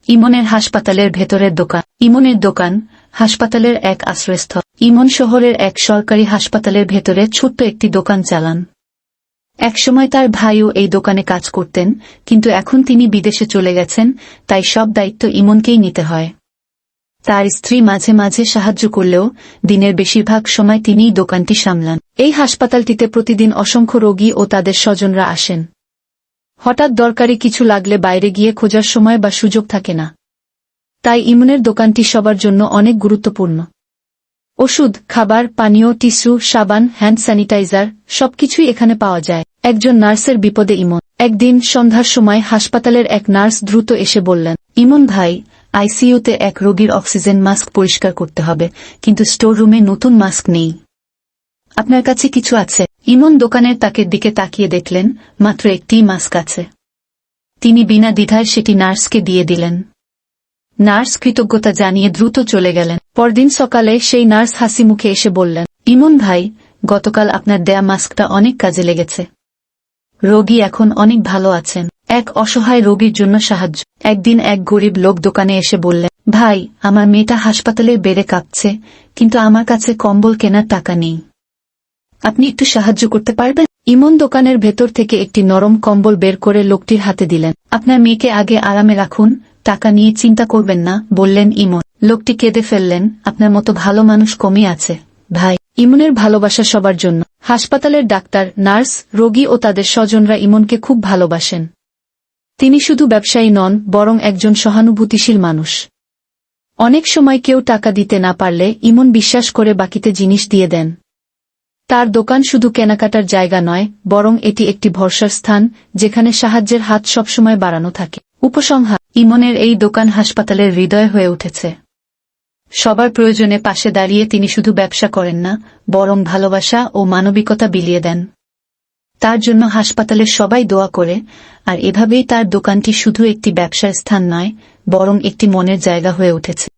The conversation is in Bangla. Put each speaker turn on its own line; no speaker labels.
ইমনের হাসপাতালের ভেতরের দোকান। ইমনের দোকান হাসপাতালের এক আশ্রয়স্থল। ইমন শহরের এক সরকারি হাসপাতালের ভেতরে ছোট্ট একটি দোকান চালান। একসময় তার ভাইও এই দোকানে কাজ করতেন, কিন্তু এখন তিনি বিদেশে চলে গেছেন, তাই সব দায়িত্ব ইমনকেই নিতে হয়। তার স্ত্রী মাঝে মাঝে সাহায্য করলেও দিনের বেশিরভাগ সময় তিনিই দোকানটি সামলান। এই হাসপাতালটিতে প্রতিদিন অসংখ্য রোগী ও তাদের স্বজনরা আসেন। হঠাৎ দরকারি কিছু লাগলে বাইরে গিয়ে খোঁজার সময় বা সুযোগ থাকে না, তাই ইমনের দোকানটি সবার জন্য অনেক গুরুত্বপূর্ণ। ওষুধ, খাবার, পানীয়, টিস্যু, সাবান, হ্যান্ড স্যানিটাইজার সবকিছুই এখানে পাওয়া যায়। একজন নার্সের বিপদে ইমন। একদিন সন্ধ্যার সময় হাসপাতালের এক নার্স দ্রুত এসে বললেন, ইমন ভাই, আইসিইউতে এক রোগীর অক্সিজেন মাস্ক পরিষ্কার করতে হবে, কিন্তু স্টোর রুমে নতুন মাস্ক নেই। আপনার কাছে কিছু আছে? ইমন দোকানের তাকের দিকে তাকিয়ে দেখলেন মাত্র একটিই মাস্ক আছে। তিনি বিনা দ্বিধায় সেটি নার্সকে দিয়ে দিলেন। নার্স কৃতজ্ঞতা জানিয়ে দ্রুত চলে গেলেন। পরদিন সকালে সেই নার্স হাসি মুখে এসে বললেন, ইমন ভাই, গতকাল আপনার দেয়া মাস্কটা অনেক কাজে লেগেছে। রোগী এখন অনেক ভালো আছেন। এক অসহায় রোগীর জন্য সাহায্য। একদিন এক গরিব লোক দোকানে এসে বললেন, ভাই, আমার মেয়েটা হাসপাতালের বেডে কাঁপছে, কিন্তু আমার কাছে কম্বল কেনার টাকা নেই। আপনি একটু সাহায্য করতে পারবেন? ইমন দোকানের ভেতর থেকে একটি নরম কম্বল বের করে লোকটির হাতে দিলেন। আপনার মেয়েকে আগে আরামে রাখুন, টাকা নিয়ে চিন্তা করবেন না, বললেন ইমন। লোকটি কেঁদে ফেললেন, আপনার মতো ভালো মানুষ কমই আছে ভাই। ইমনের ভালোবাসা সবার জন্য। হাসপাতালের ডাক্তার, নার্স, রোগী ও তাদের স্বজনরা ইমনকে খুব ভালোবাসেন। তিনি শুধু ব্যবসায়ী নন, বরং একজন সহানুভূতিশীল মানুষ। অনেক সময় কেউ টাকা দিতে না পারলে ইমন বিশ্বাস করে বাকিতে জিনিস দিয়ে দেন। তার দোকান শুধু কেনাকাটার জায়গা নয়, বরং এটি একটি ভরসার স্থান, যেখানে সাহায্যের হাত সবসময় বাড়ানো থাকে। উপসংহার: ইমনের এই দোকান হাসপাতালের হৃদয় হয়ে উঠেছে। সবার প্রয়োজনে পাশে দাঁড়িয়ে তিনি শুধু ব্যবসা করেন না, বরং ভালোবাসা ও মানবিকতা বিলিয়ে দেন। তার জন্য হাসপাতালের সবাই দোয়া করে, আর এভাবেই তার দোকানটি শুধু একটি ব্যবসার স্থান নয়, বরং একটি মনের জায়গা হয়ে উঠেছে।